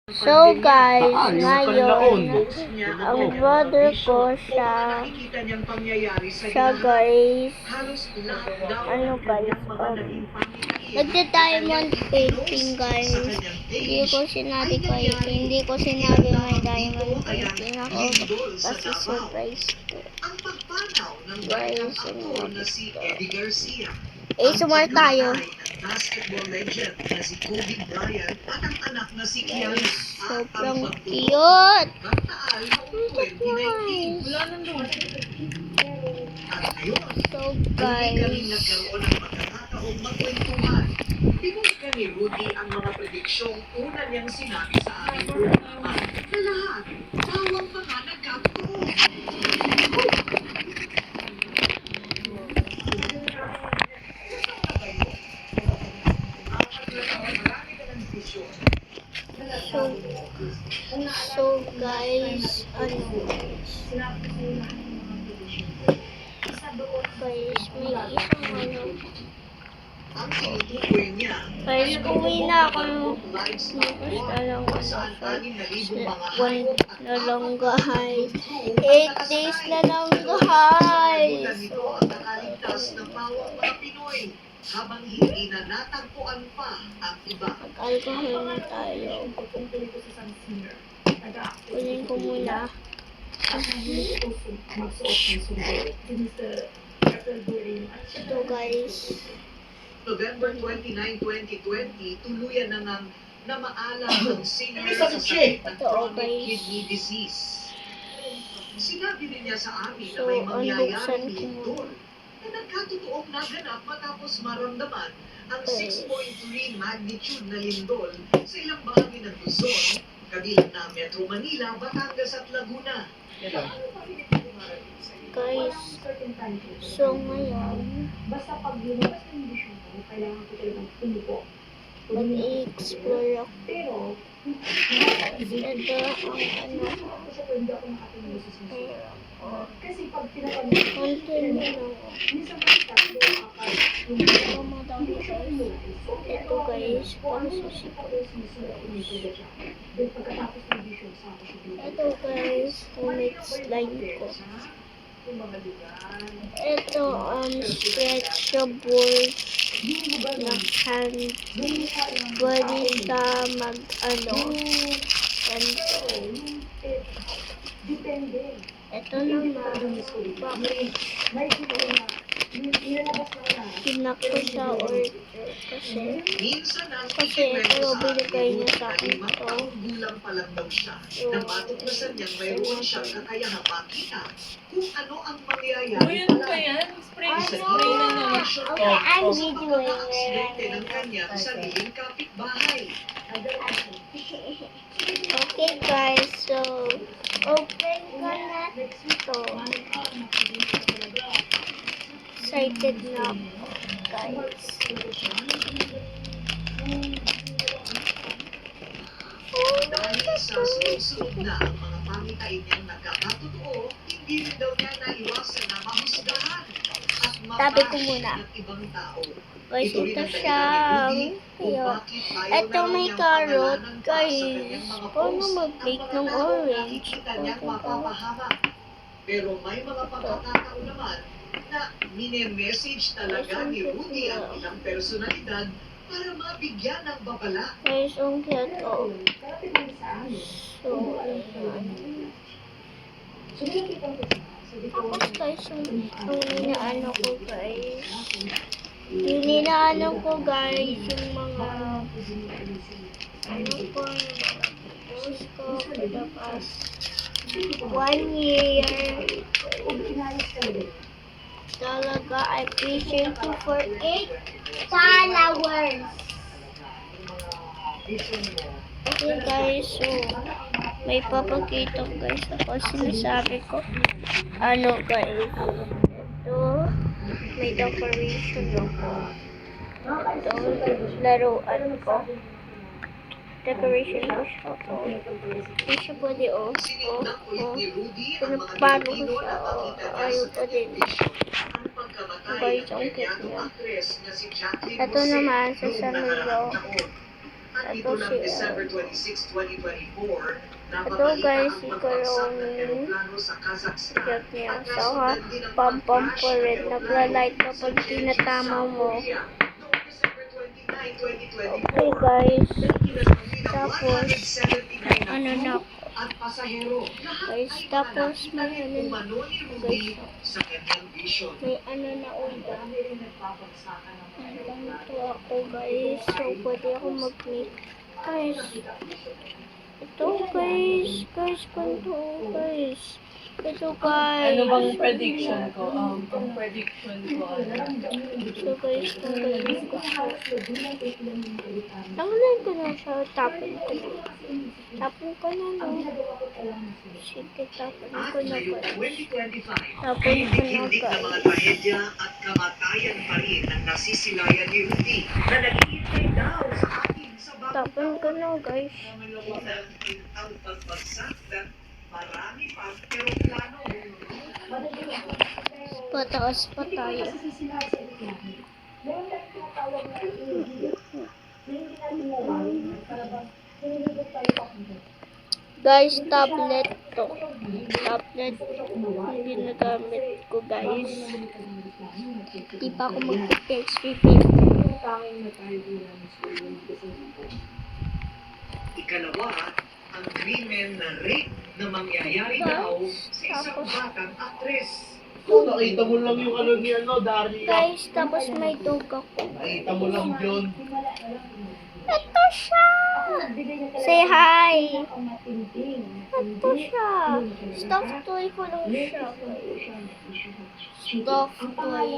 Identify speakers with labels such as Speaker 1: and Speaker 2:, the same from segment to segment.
Speaker 1: So guys, ngayon, ang brother ko siya guys, nagda-diamond painting guys. Hindi ko sinabi may diamond painting ako kasi surprise ko. Guys, ASMR tayo.
Speaker 2: Basketball legend na si Kobe Bryant at ang anak na si Kian
Speaker 1: Sobrang cute.
Speaker 2: Nagtaal noong 2019. At ngayon,
Speaker 1: So
Speaker 2: kami
Speaker 1: guys,
Speaker 2: nagkaroon ng pagkakataong magkwentuhan. Binuka ni Rudy ang mga prediksyong una niyang sinabi sa amin noon na lahat, bawang mga nagkatotoo.
Speaker 1: so guys, guys, may isang
Speaker 2: Ang tinutukoy niya
Speaker 1: guys, uwi na ako.
Speaker 2: lives
Speaker 1: Basta lang
Speaker 2: saan 6,000 mga
Speaker 1: one
Speaker 2: hayop at
Speaker 1: na lang
Speaker 2: apat
Speaker 1: guys. 8 days na lang guys.
Speaker 2: Nito ang nakaligtas ng bawang mga Pinoy habang hindi na natagpuan pa ang iba.
Speaker 1: Mag-alcohol na tayo. Kunin ko muna. Ito guys.
Speaker 2: November 29, 2020, tuluyan na ngang namaalam ang singer sa sakit ng chronic kidney disease. Sinabi rin niya sa amin na may mangyayari lindol na nagkatotoong naganap matapos maramdaman ang 6.3 magnitude na lindol sa ilang bahagi ng Luzon, kabilang na Metro Manila, Batangas at Laguna.
Speaker 1: Guys, so ngayon,
Speaker 3: Basta pag lumabas ng embisyon mo, kailangan ko talagang tumupo.
Speaker 1: mag-i-explore ako.
Speaker 3: Pero,
Speaker 1: Ito ang
Speaker 3: kasi pwede ako makatingin sa susunod.
Speaker 1: ano.
Speaker 3: Kasi pag pinapanood,
Speaker 1: Konti na lang ako.
Speaker 3: minsan kasi tatlo, apat, yung
Speaker 1: Ito madami
Speaker 3: hindi ko siya
Speaker 1: guys.
Speaker 3: notice. So,
Speaker 1: Ito guys,
Speaker 3: kung ano
Speaker 1: para
Speaker 3: yung
Speaker 1: sa sipon.
Speaker 3: tapos mismo, umitin siya. Then pagkatapos ng embisyon, saka siya dito.
Speaker 1: Ito guys, humid slime ko.
Speaker 3: Yung mga lugar.
Speaker 1: Ito stretchable
Speaker 3: Yung lugar
Speaker 1: na hand.
Speaker 3: yung mukha lang.
Speaker 1: Pwede siya ganito.
Speaker 3: Depende.
Speaker 1: Ito naman, bakit
Speaker 3: May siguro na, nilalabas na na.
Speaker 1: pinak ko siya order kasi
Speaker 2: Minsan ang
Speaker 1: Kasi ito, binigay niya sa akin
Speaker 2: limang
Speaker 1: ito.
Speaker 2: taong gulang pa lang daw siya na matuklasan niyang mayroon siyang kakayahang makita kung ano ang mangyayari
Speaker 4: Ano ba yan? Spray na naman.
Speaker 1: Okay, I'm videoing
Speaker 2: aksidente ng kanyang sariling kapitbahay.
Speaker 1: Okay guys, so open ko na ito. Excited na ako guys.
Speaker 2: Dahil sa sunod na ang mga pangitain niyang nagkakatotoo, hindi rin daw niya naiwasan na mahusgahan at
Speaker 1: Tabi ko
Speaker 2: mabash
Speaker 1: muna.
Speaker 2: ng ibang tao.
Speaker 1: Guys,
Speaker 2: Ito rin
Speaker 1: ito
Speaker 2: ang
Speaker 1: siya.
Speaker 2: dahilan ni Rudy kung
Speaker 1: Ayun.
Speaker 2: bakit ayaw
Speaker 1: Ito
Speaker 2: na raw
Speaker 1: may
Speaker 2: niyang
Speaker 1: carrot,
Speaker 2: pangalanan pa sa
Speaker 1: guys.
Speaker 2: kanyang mga
Speaker 1: Paano
Speaker 2: post
Speaker 1: mag-bake
Speaker 2: ang
Speaker 1: ng
Speaker 2: mga taong
Speaker 1: orange?
Speaker 2: nakikita niyang
Speaker 1: Diba?
Speaker 2: mapapahamak. Pero may mga pagkakataon naman na mine-message talaga ni Rudy ang ilang personalidad para mabigyan ng babala.
Speaker 1: Guys, ang cute oh.
Speaker 3: Kapit lang sa amin.
Speaker 1: So, ayan.
Speaker 3: So, nilakita ko siya. So, dito,
Speaker 1: Tapos guys, yung inaano ko guys. Yung inaano ko guys, yung mga ano ko, yung mga post ko for the past 1 year.
Speaker 3: kung pinayos ka ulit,
Speaker 1: Talaga, I appreciate you for 8 followers. Okay guys, so may papakita guys ako. Sinasabi ko, ano guys, ito, may decoration ako. Ito, laruan ko. Decoration ko siya po. Hindi siya pwede
Speaker 2: Siniglang ulit ni Rudy ang mga
Speaker 1: Pinapalo ko
Speaker 2: Pilipino
Speaker 1: siya
Speaker 2: na makita niya
Speaker 1: ayaw
Speaker 2: sa
Speaker 1: pa din.
Speaker 2: television ang pagkamatay
Speaker 1: Guys,
Speaker 2: ng
Speaker 1: ang cute
Speaker 2: Kenyano
Speaker 1: niya.
Speaker 2: actress na si Jacqueline
Speaker 1: Ito
Speaker 2: Jose
Speaker 1: naman sa
Speaker 2: noong
Speaker 1: San
Speaker 2: nakaraang
Speaker 1: Miguel.
Speaker 2: taon. At ito
Speaker 1: Ito
Speaker 2: ng
Speaker 1: si
Speaker 2: December 26, 2024,
Speaker 1: Ito,
Speaker 2: napabalita
Speaker 1: guys,
Speaker 2: ang pagbagsak ng
Speaker 1: ikaw yung
Speaker 2: eroplano sa Kazakhstan
Speaker 1: sikat niya.
Speaker 2: at
Speaker 1: So, ha,
Speaker 2: nasundan din ang
Speaker 1: pampampo
Speaker 2: pag-crash ng
Speaker 1: red.
Speaker 2: eroplano
Speaker 1: Nagla-light na
Speaker 2: sa
Speaker 1: pag
Speaker 2: Jeju,
Speaker 1: tinatama
Speaker 2: South
Speaker 1: mo.
Speaker 2: Korea noong December 29, 2024.
Speaker 1: Okay, guys.
Speaker 2: Na kinasami ng
Speaker 1: Tapos,
Speaker 2: 179
Speaker 1: ano na
Speaker 2: crew at pasahero. Lahat
Speaker 1: Guys,
Speaker 2: ay
Speaker 1: tapos
Speaker 2: nakita
Speaker 1: may
Speaker 2: rin
Speaker 1: ano,
Speaker 2: umano ni Rudy
Speaker 1: guys,
Speaker 2: sa kanyang vision.
Speaker 1: may ano na ulit. Ganito ako, guys. So, pwede ako mag-make. Guys, ito, guys. Guys, ganito, guys. Ito, guys.
Speaker 4: Ano bang prediction ko? Ang prediction ko,
Speaker 1: So, guys, tanggalin ko siya. Tanggalin ko na siya. Tapon ko na. Tapon ko na, no? Sige, tapon
Speaker 2: At
Speaker 1: ko na,
Speaker 2: ngayong
Speaker 1: guys.
Speaker 2: 2025,
Speaker 1: Tapon ko na,
Speaker 2: hindik na mga
Speaker 1: guys.
Speaker 2: trahedya at kamatayan pa rin ang nasisilayan ni Rudy na naghihintay daw sa atin sa bagong
Speaker 1: Tapon ko na, guys.
Speaker 2: Unang ang pagbagsak ng marami pang eroplano.
Speaker 1: Pataas pa tayo. Guys, tablet to. Tablet yung ginagamit ko, guys. Di pa ako mag-text
Speaker 2: Ikalawa, ang krimen na rape na mangyayari daw sa isang
Speaker 1: Tapos-
Speaker 2: batang aktres.
Speaker 5: Oh, nakita mo lang yung ano ni ano, Daria.
Speaker 1: Guys, tapos may dog ako.
Speaker 5: Nakita mo lang yun.
Speaker 1: Ito siya! Say hi! Ito siya! Stuffed toy ko lang siya. Stuffed toy.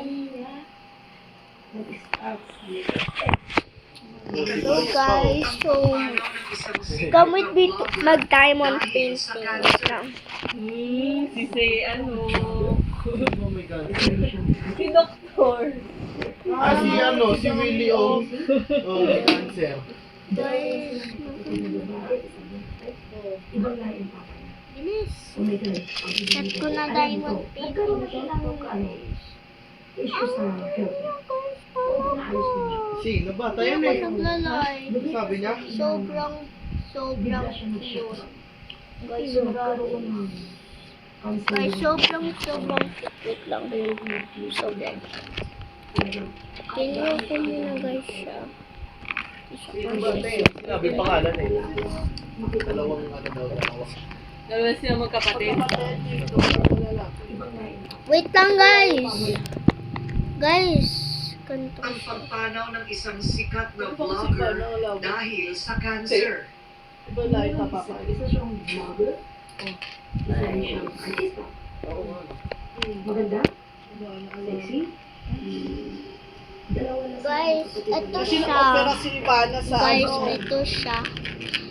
Speaker 1: So guys, so come with me to mag-diamond painting. Wait lang.
Speaker 4: si say ano,
Speaker 5: Oh my God.
Speaker 4: si Doktor.
Speaker 5: Ah, si ano, si Willie O. Oh, may cancer.
Speaker 1: Guys, bilis. Set ko na diamond painting dito, guys.
Speaker 5: Sino ba? Tayo
Speaker 1: Kaya
Speaker 5: na
Speaker 1: ako naglalay.
Speaker 5: Sabi niya?
Speaker 1: Sobrang cute. Guys, sobrang cute lang. Sobrang. Tingnan ko muna, guys, siya.
Speaker 5: Sino ba? Sinabi yung pangalan eh. Dalawang ano daw, dalawa.
Speaker 4: Dalawa sila magkapatid.
Speaker 1: Wait lang, guys. Guys, ganito.
Speaker 2: Ang pagpanaw ng isang sikat na vlogger dahil sa cancer.
Speaker 3: Isa siyang vlogger. Isa rin siyang artista. Maganda. Sexy. Dalawa na
Speaker 1: Guys, ito siya.
Speaker 5: si Ivana sa
Speaker 1: Guys, ito siya.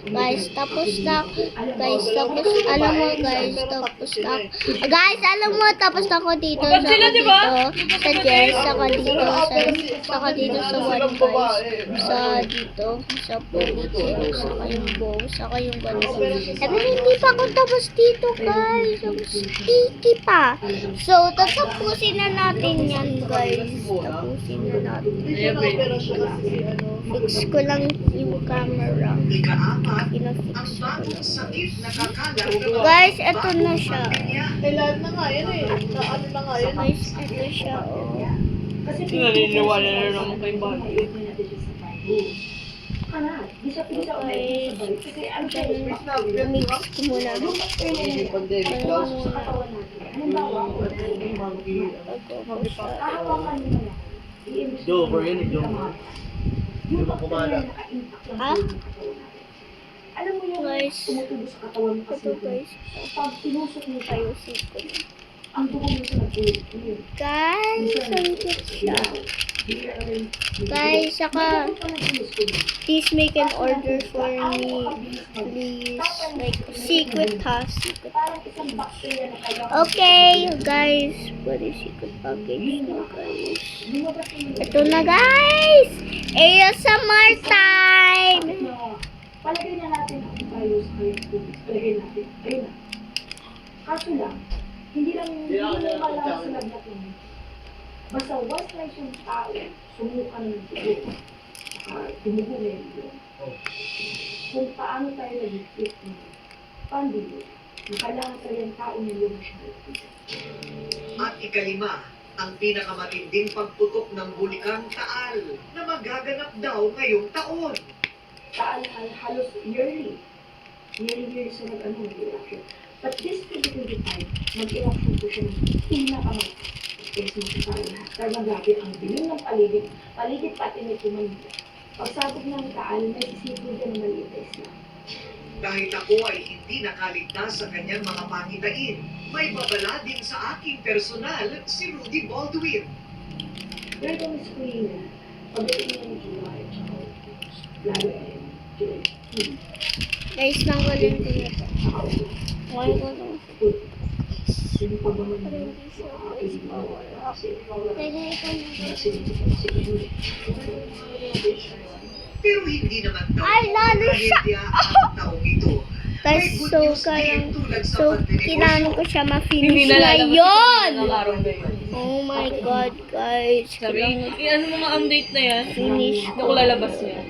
Speaker 1: Guys, tapos na. Guys, tapos, alam mo, guys, tapos na. Guys, alam mo, tapos na ako dito.
Speaker 4: Kapag sila, di ba?
Speaker 1: Sa Jess, saka dito, saka dito sa one, guys. Sa dito, sa ponytail, saka yung bow, saka yung ganun. Pero hindi pa ako tapos dito, guys. Ang sticky pa. So, tatapusin na natin yan, guys. Tapusin na natin. Fix ko lang yung camera.
Speaker 2: Ika-apat, ang
Speaker 1: Pinafix ko
Speaker 2: bagong
Speaker 1: lang.
Speaker 2: sakit na kakalat ng
Speaker 1: Guys, eto na siya.
Speaker 5: Kailan na nga yan eh. Na ano na nga yan.
Speaker 1: Guys, eto siya, oh.
Speaker 4: Naniniwala na naman kay Bobby.
Speaker 1: Mix ko muna.
Speaker 5: Yung pandemic daw. Joker yun eh, Joker. Hindi mo kumalat.
Speaker 1: Ah,
Speaker 3: Alam mo yung
Speaker 1: guys.
Speaker 3: tumutubo sa katawan mo kasi
Speaker 1: Ito, guys.
Speaker 3: pag tinusok mo tayo,
Speaker 1: Ayusin ko na.
Speaker 3: ang dugo mo sa nag-ulit.
Speaker 1: Guys, ang cute siya. Guys, saka, please make an order for me. Please. Like, secret ha. Secret.
Speaker 3: Parang isang bacteria na kaya
Speaker 1: Okay, guys. Pwede secret package na, guys.
Speaker 3: lumabas yung
Speaker 1: Ito na, guys! ASMR time!
Speaker 3: palagay na natin ang tayo sa kayong tubig. Palagay natin. Ayun na. Kaso lang, hindi mo malakas sa lagnat mo. Basta once na yung tao, sumukan ng dugo. Saka dumugo na yun.
Speaker 5: Oh.
Speaker 3: Kung paano tayo nag-flip ng pandemya, yung kailangan talaga yung tao na lumasyal.
Speaker 2: At ikalima, ang pinakamatinding pagputok ng Bulikang Taal na magaganap daw ngayong taon.
Speaker 3: Halos yearly siya nag-eruption. But this 2025, mag-eruption po siya ng pinakamatinding sa lahat. Kaya grabe ang biling ng paligid pati may Manila. Pagsabog ng Taal, may isipin din ng maliit na isla.
Speaker 2: Kahit ako ay hindi nakaligtas sa kanyang mga pangitain, may babala din sa aking personal si Rudy Baldwin.
Speaker 3: Pero kung Miss Queen, pagdating niya ng July, tsaka lalo ay July,
Speaker 1: Guys, nanggalin ko na to.
Speaker 3: tsaka August,
Speaker 1: Wala ko lang.
Speaker 3: yung pagbaman
Speaker 1: Pero
Speaker 3: niya,
Speaker 1: hindi siya
Speaker 3: tsaka
Speaker 1: guys.
Speaker 3: isip mo, kasi
Speaker 1: Kaya ito na.
Speaker 3: sige.
Speaker 2: Pero hindi naman daw
Speaker 1: Ay, lalo siya!
Speaker 2: trahedya ang taong ito.
Speaker 1: Guys,
Speaker 2: May good
Speaker 1: so
Speaker 2: news din
Speaker 1: kailang,
Speaker 2: tulad sa
Speaker 1: so
Speaker 2: pagdinegosyo.
Speaker 1: kailangan ko siya
Speaker 4: Hindi
Speaker 1: ma-finish
Speaker 4: na lalabas
Speaker 1: ngayon!
Speaker 4: ng araw na yun.
Speaker 1: Oh my God, guys.
Speaker 4: Sabi,
Speaker 1: Kailangan
Speaker 4: ano mga update na yan?
Speaker 1: finish
Speaker 4: Hindi ko lalabas yan.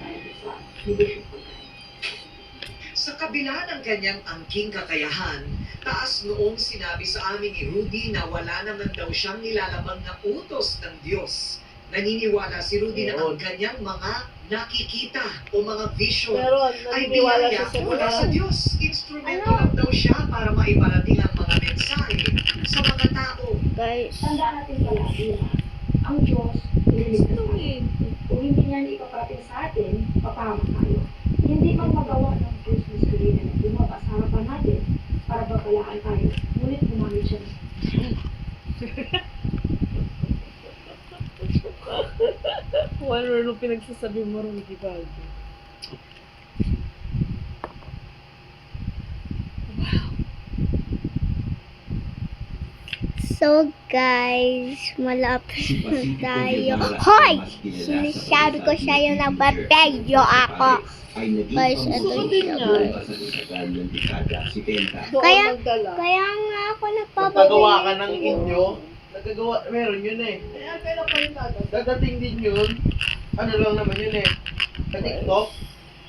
Speaker 2: Sa kabila ng kanyang angking kakayahan, taas noong sinabi sa amin ni Rudy na wala naman daw siyang nilalamang na utos ng Diyos. Naniniwala si Rudy na ang kanyang mga nakikita o mga vision
Speaker 3: Pero
Speaker 2: ay
Speaker 3: naniniwala
Speaker 2: biyaya
Speaker 3: siya sa
Speaker 2: mula
Speaker 3: Diyos.
Speaker 2: sa Diyos. Instrumento
Speaker 1: Ano?
Speaker 2: lang daw siya para maiparating ang mga mensahe sa mga tao.
Speaker 1: guys.
Speaker 3: Tandaan natin palagi na ang Diyos ililigtas natin. Kung hindi niya ipaparating sa atin, papahamak tayo. Hindi man magawa ng Diyos na sarili na lumabas sa harapan natin para babalaan tayo, ngunit gumamit siya.
Speaker 4: Kung ano pinagsasabi mo rin, di ba?
Speaker 1: So guys, malapit na tayo. Hoy! Sinasabi ko sa'yo na babedyo ako. Guys, ito siya guys. Kaya nga ako
Speaker 5: Nagkagawa ka
Speaker 1: nagpapabili.
Speaker 5: ng inyo, nagkagawa, meron yun eh.
Speaker 3: Kailan pa rin natin?
Speaker 5: Dadating din yun. Ano lang naman yun eh. Sa TikTok.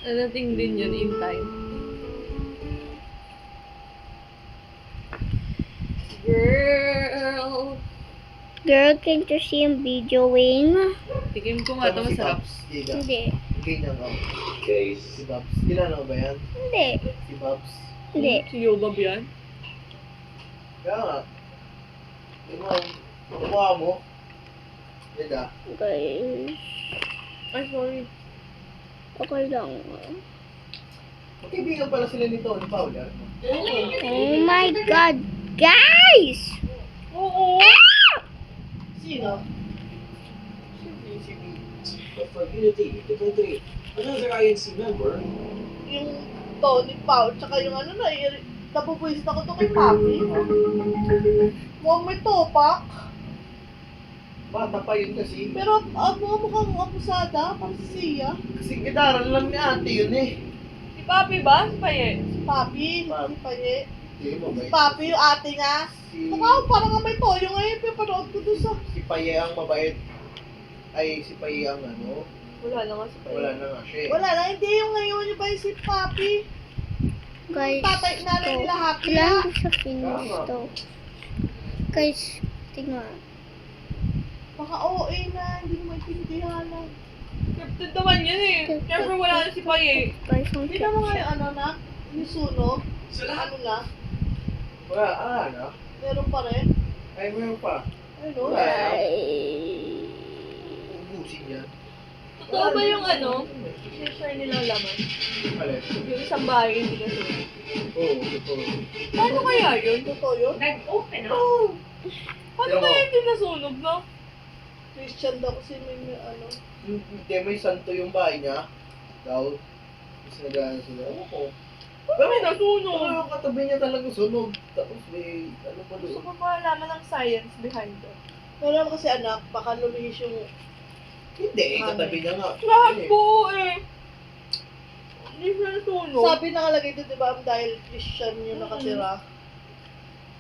Speaker 4: Nadating din yun in time. Girl!
Speaker 1: Girl, can't you see yung videoing?
Speaker 4: Tikim ko nga ito,
Speaker 5: Si
Speaker 4: masarap.
Speaker 5: Babs. Hindi.
Speaker 1: Hindi.
Speaker 5: Ganyan ka. Si Babs. Kilala mo ba yan?
Speaker 1: Hindi.
Speaker 5: Si Babs.
Speaker 1: Hindi.
Speaker 4: Si Yobab yan?
Speaker 5: Kaya nga. Di mo, mukha mo. Hindi da.
Speaker 1: Guys,
Speaker 4: Ay, sorry.
Speaker 1: okay lang.
Speaker 5: Magkaibigan pala sila ni Tony Paula.
Speaker 1: Oh my God, guys!
Speaker 4: Oo!
Speaker 5: Sino? For unity, the country, another INC member,
Speaker 3: Yung Tony Pao, tsaka yung ano na, napupwisit ako to kay Papi. Mukhang may topak.
Speaker 5: bata pa yun kasi.
Speaker 3: Pero mukhang apusada, parang si Sia.
Speaker 5: Kasi gitaran lang ni ate yun eh.
Speaker 4: Si Papi ba? Si Paye?
Speaker 3: Papi, si Paye.
Speaker 5: Hindi mo ba?
Speaker 3: Papi, yung ate niya.
Speaker 5: Si,
Speaker 3: Mukha parang nga may toyo ngayon, pinapanood ko doon sa...
Speaker 5: si Paye ang mabait. Ay, si Paye ang ano.
Speaker 4: Wala na nga si Paye.
Speaker 5: Wala na nga siya eh.
Speaker 3: Wala na, hindi yung ngayon yung ba yung si Papi.
Speaker 1: Guys,
Speaker 3: Tatay, nanay
Speaker 1: to.
Speaker 3: nila happy
Speaker 1: Kailangan
Speaker 3: ah.
Speaker 1: ko siya finish to. Guys, tingnan.
Speaker 3: Baka OA na, hindi mo maintindihan na.
Speaker 4: Scripted naman yan eh. Siyempre wala na si Paye.
Speaker 1: Guys, ang
Speaker 3: Hindi naman nga yung ano na, yung sunog.
Speaker 2: Sa lahat
Speaker 3: Ano na,
Speaker 5: Wala, ano?
Speaker 3: meron pa rin.
Speaker 5: Ay, mayroon pa.
Speaker 3: Ano?
Speaker 1: Guys.
Speaker 5: Ubusin yan.
Speaker 4: Totoo ba yung ano? I-share nilang laman?
Speaker 5: Alin?
Speaker 4: Yung isang bahay hindi na sila.
Speaker 5: Oo, totoo.
Speaker 4: Paano kaya yun?
Speaker 3: Totoo yun?
Speaker 4: Paano
Speaker 5: Pero-
Speaker 4: kaya hindi nasunog, no?
Speaker 3: Christian daw kasi may ano.
Speaker 5: Hindi, may santo yung bahay niya. Daw. Tapos nag-ano sila. Ewan ko. Pero
Speaker 4: Paano nasunog?
Speaker 5: Pero yung katabi niya talaga sunog. Tapos may, ano pa
Speaker 4: Gusto
Speaker 5: doon.
Speaker 4: ko malaman ng science behind it.
Speaker 3: Pero naman kasi anak, baka lumihis yung...
Speaker 5: Hindi, katabi niya nga.
Speaker 4: Lahat
Speaker 5: Eh,
Speaker 4: po eh. Hindi siya nasunog.
Speaker 3: Sabi nakalagay doon, di ba, dahil Christian yung nakatira.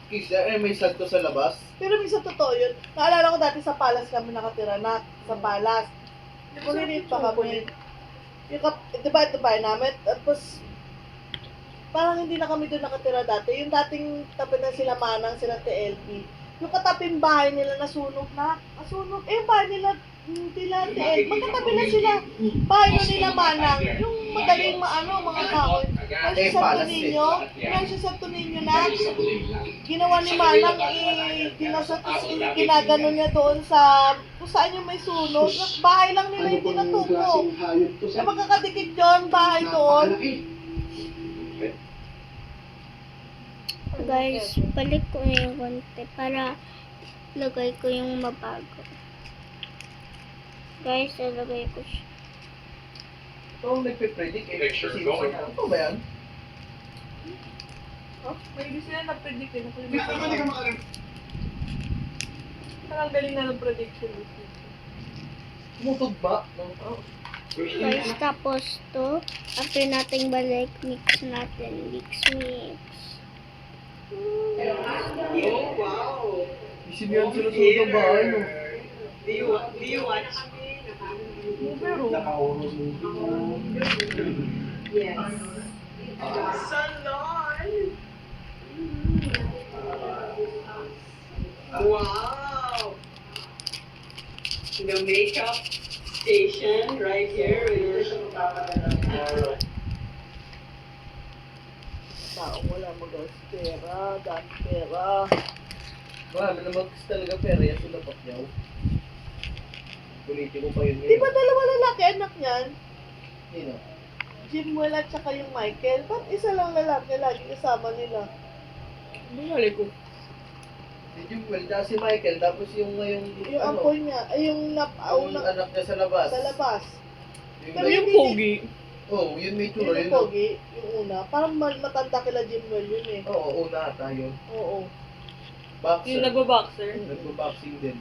Speaker 5: Kisa, may santo sa labas.
Speaker 3: Pero minsan totoo yun. Naalala ko dati sa Palace kami nakatira na, sa Palace. Kulilit pa kami.
Speaker 6: Yung divide namin. Tapos, parang hindi na kami doon nakatira dati. Yung dating tabi na sila Manang, sila TLP. Yung kataping bahay nila nasunog na. Nasunog. Eh, yung bahay nila, hindi na TLP. Magkatabi na sila. Bahay na nila Manang. Yung madaling mga kahoy. Kasi sa Toninyo, kasi sa Toninyo na, ginawa ni Manang, ginagano niya doon sa, kung saan yung may sunog. Bahay lang nila yung tinatubo. Na magkakadikit yun, bahay doon.
Speaker 1: Guys, balik ko na yung konti para lagay ko yung mabago. Guys, lalagay ko siya.
Speaker 5: Ito ang nagpe-predict eh. Simpson. Ano ba yan?
Speaker 4: Oh, may hindi sila na-predict eh. Parang galing na ng prediction.
Speaker 5: Tumutugba. No?
Speaker 1: Guys, tapos to, after nating balik, mix natin. Mix.
Speaker 5: Isip yan sila sa mga bahay, no?
Speaker 4: Pero,
Speaker 3: Yes. Wow! The makeup station right here with your
Speaker 6: Tao, wala mag-pera, dami pera.
Speaker 5: Marami naman kasi talaga pera yan sila Pacquiao. Politiko pa yun
Speaker 6: Di ba dalawa lalaki anak niyan?
Speaker 5: Sino?
Speaker 6: Jimwell at saka yung Michael. Ba't isa lang lalaki lagi kasama nila?
Speaker 4: bumalik ko.
Speaker 5: Si Jimwell, si Michael, tapos yung ngayong
Speaker 6: Yung apoy niya, ay yung
Speaker 5: yung anak niya sa labas.
Speaker 6: sa labas.
Speaker 4: Pero yung pogi,
Speaker 5: Oo, yun may tsura
Speaker 6: Yung
Speaker 5: yun.
Speaker 6: pogi, yung una. Parang matanda kila Jimwell yun eh.
Speaker 5: Oo, una ata yun.
Speaker 6: Oo.
Speaker 5: Boxer.
Speaker 4: yung nagbo-boxer.
Speaker 5: Nagbo-boxing din.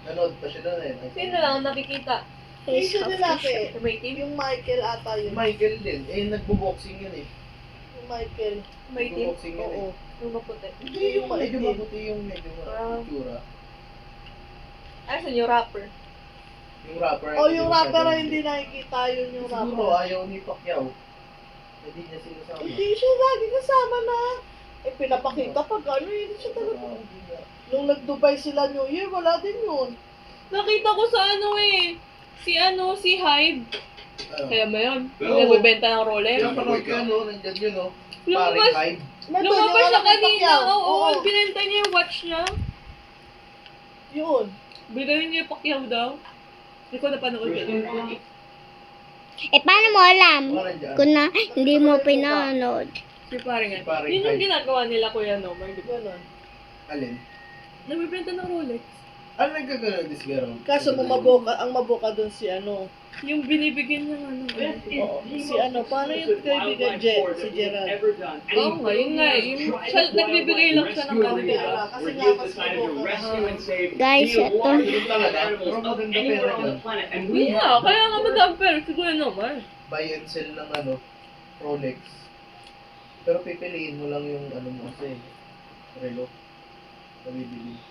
Speaker 5: Nanood pa siya doon eh.
Speaker 4: Sino lang ang nakikita?
Speaker 6: Face
Speaker 1: Face
Speaker 6: yung
Speaker 1: of
Speaker 6: lalaki.
Speaker 4: Sa may team?
Speaker 6: Yung Michael ata
Speaker 5: Si
Speaker 6: yun.
Speaker 5: Michael din. Eh, nagbo-boxing yun eh.
Speaker 6: Yung Michael.
Speaker 4: May team?
Speaker 5: Nagbo-boxing yun eh.
Speaker 6: Oo.
Speaker 4: Yung maputi.
Speaker 5: Hindi, yung medyo mabuti yung medyo tsura.
Speaker 4: Ay, saan yung rapper?
Speaker 5: Yung rapper.
Speaker 6: Oh, yung
Speaker 5: hindi
Speaker 6: rapper
Speaker 5: masyadong-
Speaker 6: hindi nakikita yun yung
Speaker 5: Siguro
Speaker 6: rapper.
Speaker 5: ayaw ni Pacquiao. Hindi niya sinasama.
Speaker 6: Hindi siya lagi kasama na. Eh, pinapakita pag ano, hindi siya talaga. Nung nag-Dubai sila New Year, wala din yun.
Speaker 4: Nakita ko sa si Hyde. Kaya ba yun? Yung
Speaker 5: Oo.
Speaker 4: nagbebenta ng Rolex.
Speaker 5: Yung panood ko no, nandyan yun no.
Speaker 4: Lumabas-
Speaker 5: Paring Hyde.
Speaker 6: Nandun
Speaker 4: Lumabas
Speaker 6: yung
Speaker 4: siya
Speaker 6: anak ni
Speaker 4: kanina.
Speaker 6: Pacquiao.
Speaker 4: Oo, binenta niya yung watch niya.
Speaker 6: Yun.
Speaker 4: Bigay niya yung Pacquiao daw. Hindi ko napanood yun.
Speaker 1: Eh, paano mo alam?
Speaker 5: Mga nandyan.
Speaker 1: Kung na hindi mo pinanood.
Speaker 4: Si Paring
Speaker 5: Si Paring
Speaker 4: Yun yung
Speaker 5: Hyde.
Speaker 4: ginagawa nila Kuya Nomar. di ba?
Speaker 6: Ganun.
Speaker 5: Alin?
Speaker 4: Nagbebenta ng Rolex.
Speaker 5: Ano nagkaganon this girl?
Speaker 6: Kaso ang maboka dun si ano.
Speaker 4: Yung binibigyan niya
Speaker 6: Oo, si ano, paano yung kaibigan si Gerald?
Speaker 4: Oo nga, yun nga. Nagbibigay lang siya ng konti.
Speaker 6: Kasi nga mas maboka.
Speaker 1: Guys, ito.
Speaker 5: Yun talaga. Pero maganda pera yun.
Speaker 4: Yun nga, kaya nga madami pero si Kuya Nomar.
Speaker 5: Buy and sell ng ano, Rolex. Pero pipiliin mo lang yung ano mo kasi. Relo. Nabibili.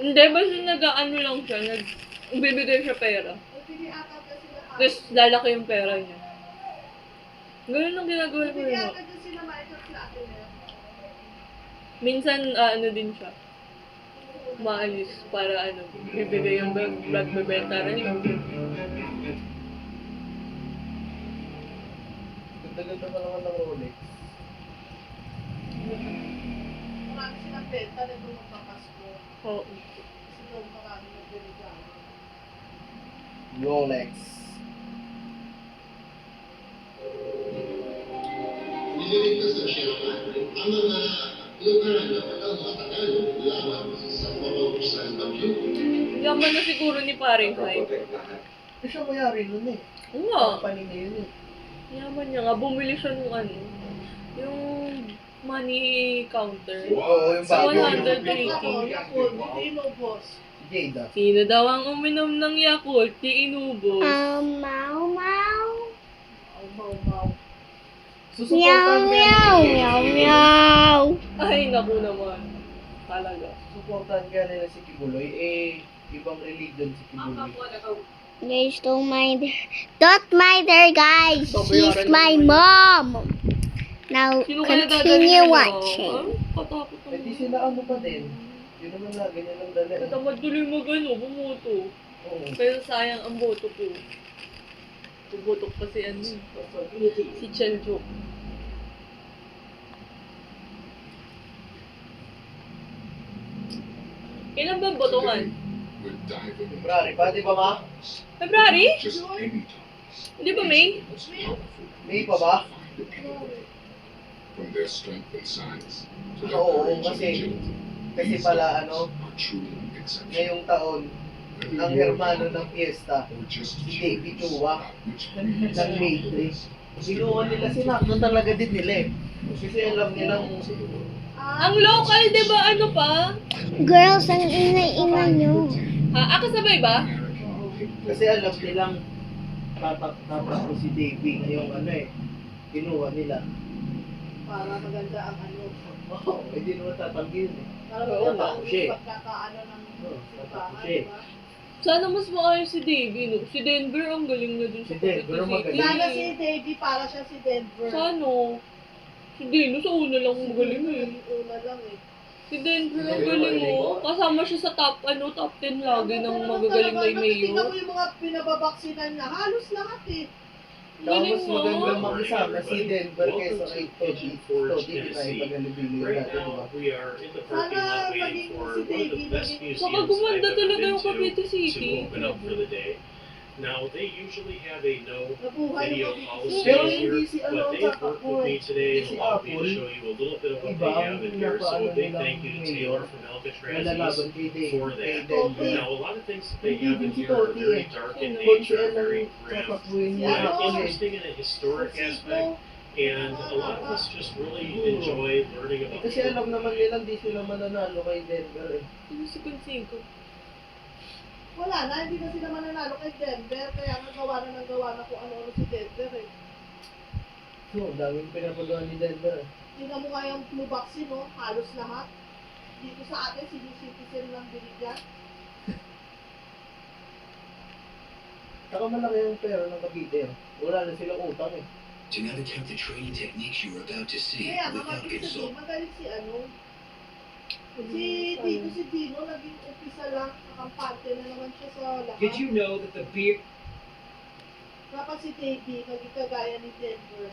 Speaker 4: Hindi, basta nag-ano lang siya. Bibigay siya pera. Tapos lalaki yung pera niya. Ganun ang ginagawa ko yun. Minsan, ano din siya. Maalis para ano, bibigay yung nagbebenta rin.
Speaker 5: Ganda-ganda pa naman ng Rolex.
Speaker 6: Marami silang benta na doon magpapasko.
Speaker 4: Oo.
Speaker 6: Kasi doon marami nagregalo.
Speaker 5: Rolex.
Speaker 7: Nililigtas na siya ang mga lugar na pagmatagal lamang sa pamamagitan ng bagyo.
Speaker 4: Yaman na siguro ni Paring Hyde.
Speaker 5: Eh, siya mayari nun eh.
Speaker 4: Oo nga.
Speaker 5: Company niya yun eh.
Speaker 4: Yaman niya nga. Bumili siya nung ano. Yung money counter.
Speaker 5: Oo, yung
Speaker 4: Sa
Speaker 5: bago.
Speaker 4: 180.
Speaker 6: Yakult, hindi inubos.
Speaker 5: Si Jada.
Speaker 4: Sino daw ang uminom ng Yakult? Di inubos.
Speaker 1: Mau, mau.
Speaker 6: Mau.
Speaker 1: Meow,
Speaker 5: Susuportahan ko
Speaker 1: meow,
Speaker 5: yan.
Speaker 1: meow, meow.
Speaker 4: Ay, naku naman. Talaga.
Speaker 5: Susuportahan ka nila si Kibuloy. Eh, ibang religion si Kibuloy.
Speaker 1: Guys, don't mind her, guys.
Speaker 4: So,
Speaker 1: She's
Speaker 4: bayaran
Speaker 1: my
Speaker 4: naman.
Speaker 1: mom. Now,
Speaker 4: Sino kaya dadalhin
Speaker 1: continue
Speaker 4: nila?
Speaker 1: watching.
Speaker 4: Katakot
Speaker 5: Eh di sila ano pa din. Yun naman lagi nilang dala eh.
Speaker 4: Natamad tuloy bumoto.
Speaker 5: Oo.
Speaker 4: Pero sayang ang boto ko. Buboto pa si ano, si Chenjo. Kailan ba ang botohan?
Speaker 5: February pa, di ba ma?
Speaker 4: February? Hindi ba May?
Speaker 5: May pa ba?
Speaker 7: From their strength and size.
Speaker 5: Oo, kasi pala ano, ngayong taon, ang hermano ng piyesta, si Davey Chua, ng May 3. Binuha nila, sinakto talaga din nila eh. Kasi alam nilang,
Speaker 4: Ang local, di ba ano pa?
Speaker 1: Girls, ang ingay-ingay nyo.
Speaker 4: Ha? Kasabay ba?
Speaker 5: kasi alam nilang tatakbo si Davey ngayong ano eh, binuha nila.
Speaker 6: Para maganda ang ano.
Speaker 5: Oo, hindi naman tatanggihin eh.
Speaker 6: Para
Speaker 5: Oo,
Speaker 6: maganda ang
Speaker 5: tapos siya eh.
Speaker 6: pagkakaano ng
Speaker 5: Oo,
Speaker 6: simbahan,
Speaker 5: tapos siya eh.
Speaker 6: diba?
Speaker 4: Sana mas maayos si Davey, no? Si Denver, ang galing na dun sa
Speaker 5: Si Denver,
Speaker 4: Cavite
Speaker 5: magaling.
Speaker 6: Sana
Speaker 4: City.
Speaker 6: si Davey para siya si Denver.
Speaker 4: Sana. Si Dino sa una lang magaling eh.
Speaker 6: Una lang eh.
Speaker 4: Si Denver ang galing oh. Kasama siya sa top 10 lagi ng magagaling na
Speaker 6: Tingnan
Speaker 4: mayor.
Speaker 6: mo yung mga pinababaksinan niya, halos lahat eh.
Speaker 5: Saka
Speaker 4: Galing
Speaker 5: mas
Speaker 4: mo.
Speaker 5: maganda makisama si Denver kaysa kay Todi. Todi, di tayo pag-alibili
Speaker 8: Right
Speaker 5: natin, di ba?
Speaker 8: now, we are in the parking
Speaker 6: Sana
Speaker 8: lot waiting
Speaker 6: maging
Speaker 8: for
Speaker 6: si
Speaker 8: one of the
Speaker 6: Davey
Speaker 8: best
Speaker 6: maging-
Speaker 8: museums
Speaker 4: Saka
Speaker 8: I've
Speaker 4: gumanda
Speaker 8: ever
Speaker 4: talaga
Speaker 8: been
Speaker 4: yung Cavite
Speaker 8: to
Speaker 4: City.
Speaker 8: open up for the day. Now, they usually have a no
Speaker 6: Nabuhay
Speaker 8: video
Speaker 6: yung
Speaker 8: policy
Speaker 5: Pero
Speaker 8: here,
Speaker 5: hindi si ano
Speaker 8: but
Speaker 5: ang
Speaker 8: they've worked with me today
Speaker 5: Si
Speaker 8: and allowed me to
Speaker 5: Apple,
Speaker 8: show you a little bit of what
Speaker 5: iba
Speaker 8: they
Speaker 5: ang
Speaker 8: have in here. So
Speaker 5: pinapaano
Speaker 8: a big
Speaker 5: nilang
Speaker 8: thank you to
Speaker 5: mayor
Speaker 8: Taylor from Alcatraz
Speaker 5: nalalaban kay
Speaker 8: for
Speaker 5: kay
Speaker 8: that.
Speaker 5: Denver.
Speaker 8: Now, a lot of things that they
Speaker 5: Hindi
Speaker 8: have
Speaker 5: din
Speaker 8: in
Speaker 5: si
Speaker 8: here are
Speaker 5: Todi
Speaker 8: very
Speaker 5: eh.
Speaker 8: dark in
Speaker 5: Kung
Speaker 8: nature,
Speaker 5: siya
Speaker 8: very
Speaker 5: lang
Speaker 8: grim.
Speaker 5: tatakbuhin
Speaker 6: Si
Speaker 5: niya
Speaker 8: But
Speaker 6: ano?
Speaker 8: interesting in a historic aspect, and a lot of us just really enjoy learning about
Speaker 5: Kasi alam naman nilang di sila mananalo kay Denver eh.
Speaker 4: Sino si Consigo?
Speaker 6: Wala na, hindi na sila mananalo kay Denver, kaya nagawa na kung ano-ano si Denver eh.
Speaker 5: So, ang daming pinapagawa ni Denver eh.
Speaker 6: Tingnan mo nga yung flu vaccine, no? Halos lahat. Dito sa atin, senior citizen lang binigyan.
Speaker 5: Saka malaki yung pera ng Cavite eh. Wala na silang utang eh.
Speaker 9: Do not attempt the training techniques you are about to see
Speaker 6: Kaya
Speaker 9: without
Speaker 6: kapag isa
Speaker 9: consult.
Speaker 6: magaling si ano, si Dino, naging umpisa lang, nakampante na naman siya sa lahat.
Speaker 10: Did you know that the beer
Speaker 6: Dapat si Davey, naging kagaya ni Denver.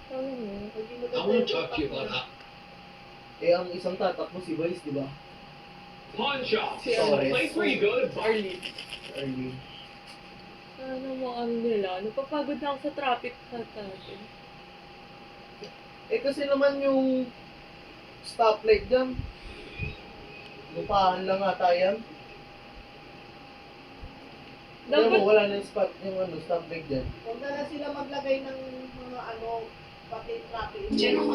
Speaker 6: Naging
Speaker 7: I
Speaker 6: maganda
Speaker 7: want
Speaker 6: yung
Speaker 7: to talk to you about
Speaker 6: pagkakataon.
Speaker 7: how
Speaker 5: Eh, ang isang tatakbo si Vice, di ba?
Speaker 10: pawn shop.
Speaker 4: Si
Speaker 5: Torres.
Speaker 10: Place where you go to buy.
Speaker 4: Arlie.
Speaker 5: Arlene.
Speaker 4: Sana mo ano nila. Napapagod na ako sa traffic natin.
Speaker 5: Eh, kasi naman yung stoplight dyan, lupahan lang ata yan. Alam
Speaker 4: Dapat,
Speaker 5: mo, wala na yung spot, yung ano, stoplight dyan.
Speaker 6: Huwag na lang sila maglagay ng mga ano, pati traffic.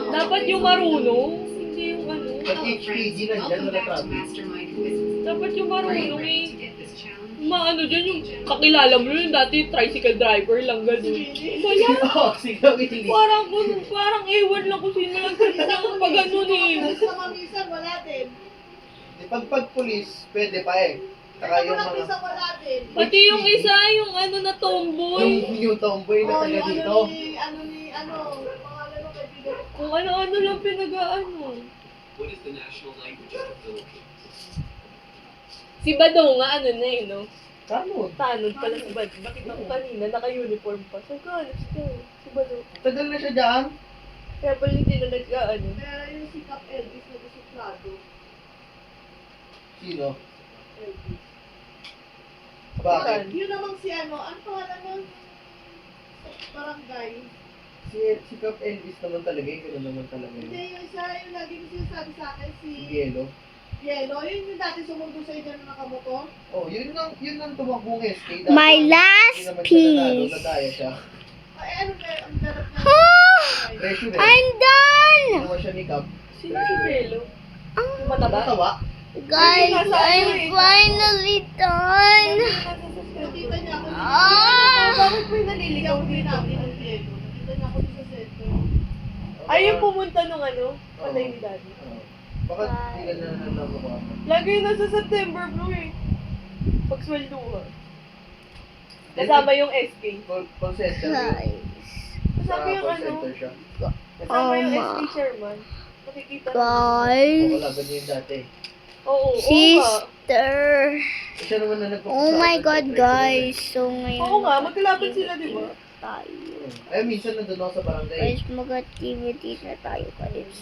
Speaker 4: dapat yung marunong. Hindi yung ano.
Speaker 5: Pag HPG nandyan, wala traffic.
Speaker 4: Dapat yung marunong eh. Maano dyan yung kakilala mo yun dati tricycle driver lang gano'n. Kaya
Speaker 5: Oo, sige, Willie.
Speaker 4: parang ewan lang kung sino lang pag ganun eh.
Speaker 6: Sa mamisan, wala din.
Speaker 5: Pag pulis, pwede pa eh. Saka
Speaker 6: Kaya
Speaker 5: yung
Speaker 6: walang
Speaker 5: mga,
Speaker 6: isang wala din.
Speaker 4: Pati yung isa, yung ano na tomboy.
Speaker 5: yung tomboy na
Speaker 6: Oh,
Speaker 5: taga
Speaker 6: yung
Speaker 5: dito.
Speaker 6: pangalan ng kaibigan ko.
Speaker 4: Kung ano-ano lang pinag-ano.
Speaker 9: What is the national language of the Philippines?
Speaker 4: Si Badong nga, ano na eh, no?
Speaker 5: Tanod.
Speaker 4: Tanod pala si Badong. Bakit ako kanina, naka-uniform pa. So, galis ka. Si Badong.
Speaker 5: Tagal na siya dyan.
Speaker 4: Kaya pala hindi na nag-ano.
Speaker 6: Pero yung si Cap Elvis na disuplado.
Speaker 5: Sino?
Speaker 6: Elvis.
Speaker 5: Bakit?
Speaker 6: Yun namang si ano pangalan nun? Barangay.
Speaker 5: Si Cap Elvis naman talaga, yun naman talaga
Speaker 6: Hindi,
Speaker 5: yun.
Speaker 6: yung isa, yung lagi mo sinasabi sa akin, si
Speaker 5: Yelo.
Speaker 6: Yelo. Yun yung dati sumundo sa inyo na nakamotor.
Speaker 5: Oh, yun ang tumakbong SK.
Speaker 1: My
Speaker 5: Hindi
Speaker 1: last
Speaker 5: naman siya nanalo,
Speaker 1: piece.
Speaker 5: nadaya siya.
Speaker 6: Ay, ano na, ang darap na.
Speaker 5: Treasure eh.
Speaker 1: I'm done!
Speaker 5: Ginawa siya ni Cap.
Speaker 4: Sino si Belo? Mataba?
Speaker 5: Matawa.
Speaker 1: Guys, I'm finally done!
Speaker 6: Nakita niya ako.
Speaker 1: Ah!
Speaker 6: Bakit may naliligaw din natin ng Yelo? Nakita niya ako dun sa center.
Speaker 4: Ay, yung pumunta nung ano, patay ni Daddy.
Speaker 5: Oh. Bakit hindi ka na nalaman ko?
Speaker 4: Lagi nasa September bro eh. Pag swelduhan. Kasama yung SK.
Speaker 5: Call center yun.
Speaker 1: Guys.
Speaker 4: Kasama yung
Speaker 5: Call
Speaker 4: ano.
Speaker 5: center siya.
Speaker 4: Kasama yung
Speaker 1: Oma.
Speaker 4: SK chairman. Makikita na.
Speaker 1: Guys.
Speaker 5: Wala ba niya yung dati?
Speaker 4: Oo, oo nga.
Speaker 1: Sister.
Speaker 5: Siya naman na
Speaker 1: Oh my God, guys. So,
Speaker 4: Oo
Speaker 1: ngayon.
Speaker 4: nga, magkalapit sila, di ba?
Speaker 1: Tayo.
Speaker 5: Ay, minsan nandun ako sa barangay.
Speaker 1: Guys, mag-activity na tayo guys.